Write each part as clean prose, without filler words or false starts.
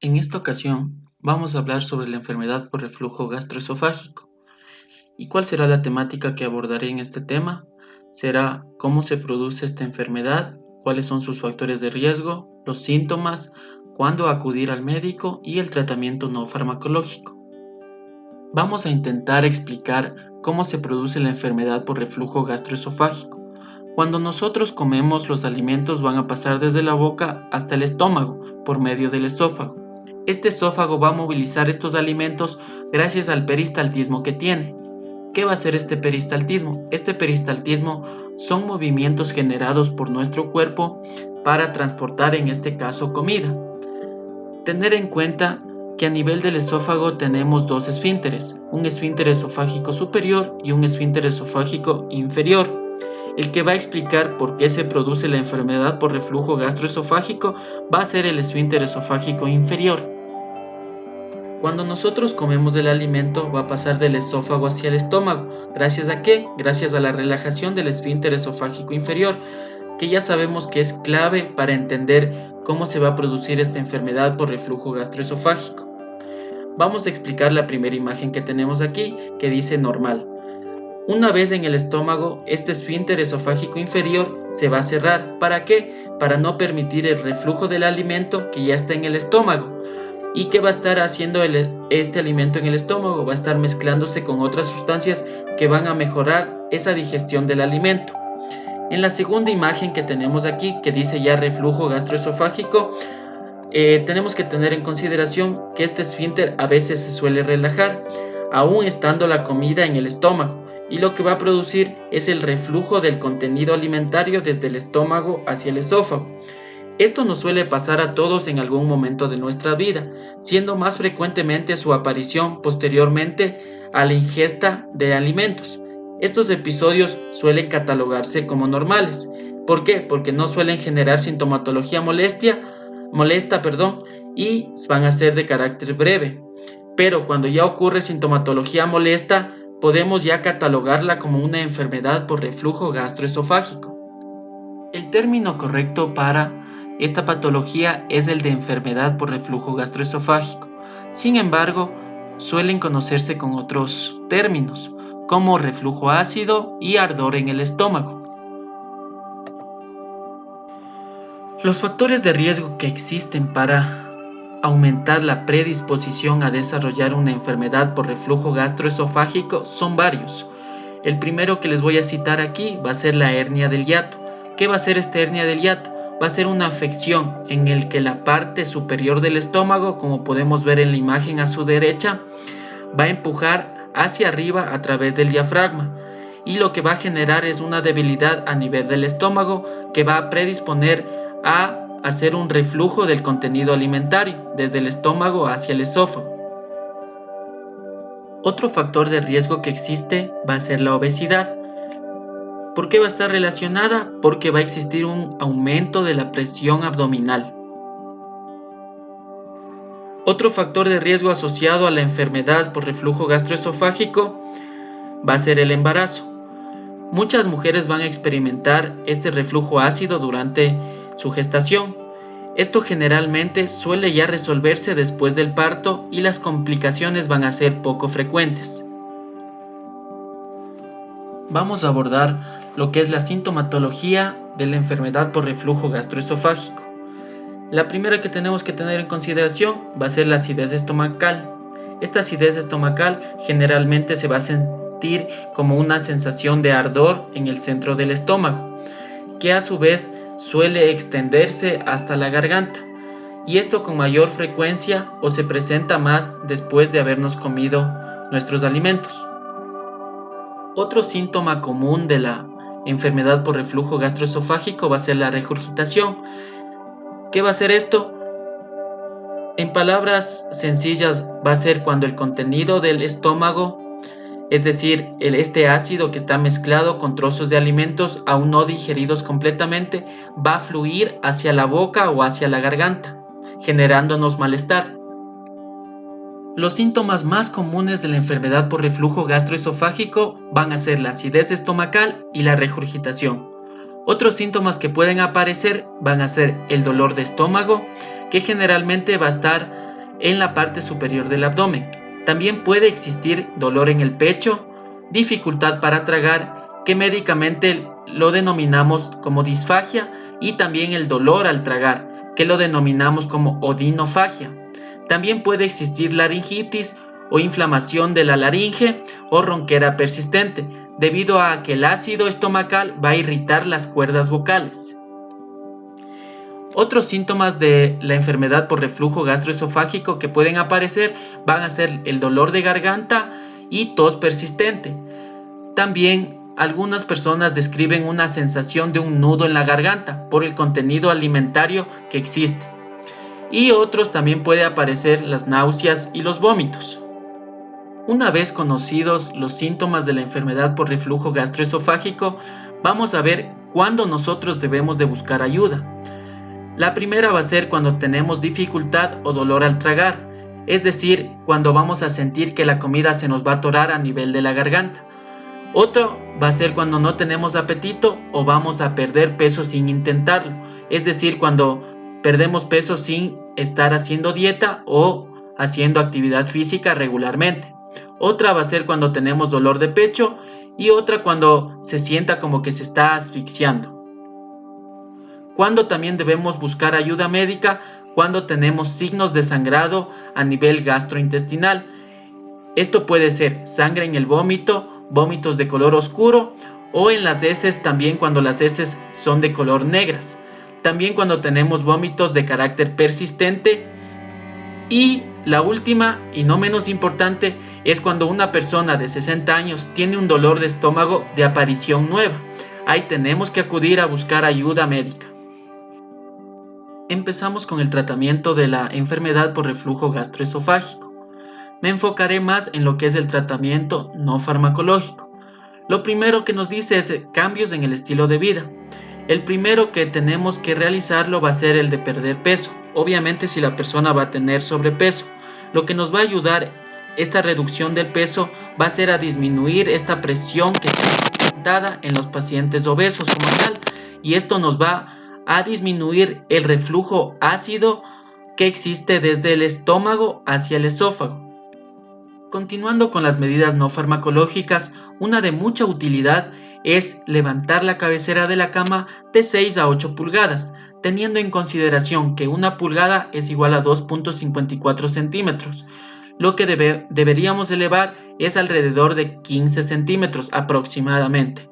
En esta ocasión vamos a hablar sobre la enfermedad por reflujo gastroesofágico. ¿Y cuál será la temática que abordaré en este tema? Será cómo se produce esta enfermedad, cuáles son sus factores de riesgo, los síntomas, cuándo acudir al médico y el tratamiento no farmacológico. Vamos a intentar explicar cómo se produce la enfermedad por reflujo gastroesofágico. Cuando nosotros comemos, los alimentos van a pasar desde la boca hasta el estómago por medio del esófago. Este esófago va a movilizar estos alimentos gracias al peristaltismo que tiene. ¿Qué va a hacer este peristaltismo? Este peristaltismo son movimientos generados por nuestro cuerpo para transportar, en este caso, comida. Tener en cuenta que a nivel del esófago tenemos dos esfínteres, un esfínter esofágico superior y un esfínter esofágico inferior. El que va a explicar por qué se produce la enfermedad por reflujo gastroesofágico va a ser el esfínter esofágico inferior. Cuando nosotros comemos el alimento va a pasar del esófago hacia el estómago. ¿Gracias a qué? Gracias a la relajación del esfínter esofágico inferior, que ya sabemos que es clave para entender cómo se va a producir esta enfermedad por reflujo gastroesofágico. Vamos a explicar la primera imagen que tenemos aquí, que dice normal. Una vez en el estómago, este esfínter esofágico inferior se va a cerrar. ¿Para qué? Para no permitir el reflujo del alimento que ya está en el estómago. ¿Y qué va a estar haciendo este alimento en el estómago? Va a estar mezclándose con otras sustancias que van a mejorar esa digestión del alimento. En la segunda imagen que tenemos aquí, que dice ya reflujo gastroesofágico, tenemos que tener en consideración que este esfínter a veces se suele relajar, aún estando la comida en el estómago, y lo que va a producir es el reflujo del contenido alimentario desde el estómago hacia el esófago. Esto nos suele pasar a todos en algún momento de nuestra vida, siendo más frecuentemente su aparición posteriormente a la ingesta de alimentos. Estos episodios suelen catalogarse como normales. ¿Por qué? Porque no suelen generar sintomatología molesta, y van a ser de carácter breve. Pero cuando ya ocurre sintomatología molesta, podemos ya catalogarla como una enfermedad por reflujo gastroesofágico. El término correcto para esta patología es el de enfermedad por reflujo gastroesofágico. Sin embargo, suelen conocerse con otros términos, como reflujo ácido y ardor en el estómago. Los factores de riesgo que existen para aumentar la predisposición a desarrollar una enfermedad por reflujo gastroesofágico son varios. El primero que les voy a citar aquí va a ser la hernia del hiato. ¿Qué va a ser esta hernia del hiato? Va a ser una afección en el que la parte superior del estómago, como podemos ver en la imagen a su derecha, va a empujar hacia arriba a través del diafragma, y lo que va a generar es una debilidad a nivel del estómago que va a predisponer a hacer un reflujo del contenido alimentario desde el estómago hacia el esófago. Otro factor de riesgo que existe va a ser la obesidad. ¿Por qué va a estar relacionada? Porque va a existir un aumento de la presión abdominal. Otro factor de riesgo asociado a la enfermedad por reflujo gastroesofágico va a ser el embarazo. Muchas mujeres van a experimentar este reflujo ácido durante su gestación. Esto generalmente suele ya resolverse después del parto y las complicaciones van a ser poco frecuentes. Vamos a abordar lo que es la sintomatología de la enfermedad por reflujo gastroesofágico. La primera que tenemos que tener en consideración va a ser la acidez estomacal. Esta acidez estomacal generalmente se va a sentir como una sensación de ardor en el centro del estómago, que a su vez suele extenderse hasta la garganta, y esto con mayor frecuencia o se presenta más después de habernos comido nuestros alimentos. Otro síntoma común de la enfermedad por reflujo gastroesofágico va a ser la regurgitación. ¿Qué va a ser esto? En palabras sencillas, va a ser cuando el contenido del estómago, es decir, este ácido que está mezclado con trozos de alimentos aún no digeridos completamente, va a fluir hacia la boca o hacia la garganta, generándonos malestar. Los síntomas más comunes de la enfermedad por reflujo gastroesofágico van a ser la acidez estomacal y la regurgitación. Otros síntomas que pueden aparecer van a ser el dolor de estómago, que generalmente va a estar en la parte superior del abdomen. También puede existir dolor en el pecho, dificultad para tragar, que médicamente lo denominamos como disfagia, y también el dolor al tragar, que lo denominamos como odinofagia. También puede existir laringitis o inflamación de la laringe o ronquera persistente, debido a que el ácido estomacal va a irritar las cuerdas vocales. Otros síntomas de la enfermedad por reflujo gastroesofágico que pueden aparecer van a ser el dolor de garganta y tos persistente. También algunas personas describen una sensación de un nudo en la garganta por el contenido alimentario que existe. Y otros también puede aparecer las náuseas y los vómitos. Una vez conocidos los síntomas de la enfermedad por reflujo gastroesofágico, vamos a ver cuándo nosotros debemos de buscar ayuda. La primera va a ser cuando tenemos dificultad o dolor al tragar, es decir, cuando vamos a sentir que la comida se nos va a atorar a nivel de la garganta. Otro va a ser cuando no tenemos apetito o vamos a perder peso sin intentarlo, es decir, cuando perdemos peso sin estar haciendo dieta o haciendo actividad física regularmente. Otra va a ser cuando tenemos dolor de pecho y otra cuando se sienta como que se está asfixiando. Cuando también debemos buscar ayuda médica, cuando tenemos signos de sangrado a nivel gastrointestinal. Esto puede ser sangre en el vómito, vómitos de color oscuro o en las heces también cuando las heces son de color negras. También cuando tenemos vómitos de carácter persistente. Y la última y no menos importante es cuando una persona de 60 años tiene un dolor de estómago de aparición nueva. Ahí tenemos que acudir a buscar ayuda médica. Empezamos con el tratamiento de la enfermedad por reflujo gastroesofágico. Me enfocaré más en lo que es el tratamiento no farmacológico. Lo primero que nos dice es cambios en el estilo de vida. El primero que tenemos que realizarlo va a ser el de perder peso. Obviamente si la persona va a tener sobrepeso, lo que nos va a ayudar esta reducción del peso va a ser a disminuir esta presión que está dada en los pacientes obesos como tal, y esto nos va a disminuir el reflujo ácido que existe desde el estómago hacia el esófago. Continuando con las medidas no farmacológicas, una de mucha utilidad es levantar la cabecera de la cama de 6 a 8 pulgadas, teniendo en consideración que una pulgada es igual a 2.54 centímetros. Lo que deberíamos elevar es alrededor de 15 centímetros aproximadamente.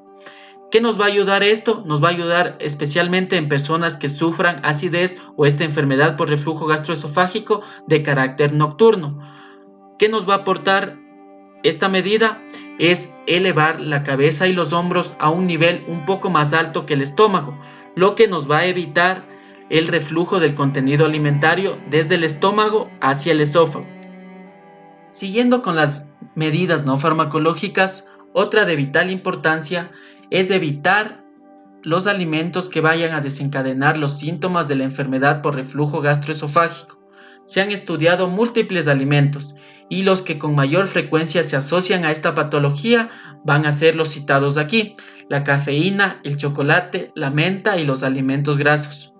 ¿Qué nos va a ayudar esto? Nos va a ayudar especialmente en personas que sufran acidez o esta enfermedad por reflujo gastroesofágico de carácter nocturno. ¿Qué nos va a aportar esta medida? Es elevar la cabeza y los hombros a un nivel un poco más alto que el estómago, lo que nos va a evitar el reflujo del contenido alimentario desde el estómago hacia el esófago. Siguiendo con las medidas no farmacológicas, otra de vital importancia es evitar los alimentos que vayan a desencadenar los síntomas de la enfermedad por reflujo gastroesofágico. Se han estudiado múltiples alimentos y los que con mayor frecuencia se asocian a esta patología van a ser los citados aquí: la cafeína, el chocolate, la menta y los alimentos grasos.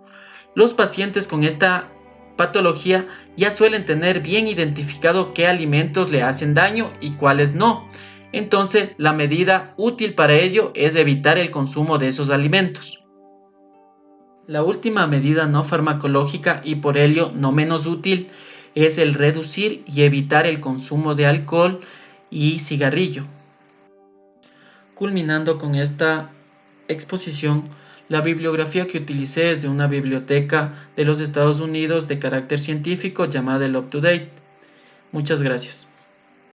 Los pacientes con esta patología ya suelen tener bien identificado qué alimentos le hacen daño y cuáles no. Entonces, la medida útil para ello es evitar el consumo de esos alimentos. La última medida no farmacológica y por ello no menos útil es el reducir y evitar el consumo de alcohol y cigarrillo. Culminando con esta exposición, la bibliografía que utilicé es de una biblioteca de los Estados Unidos de carácter científico llamada el UpToDate. Muchas gracias.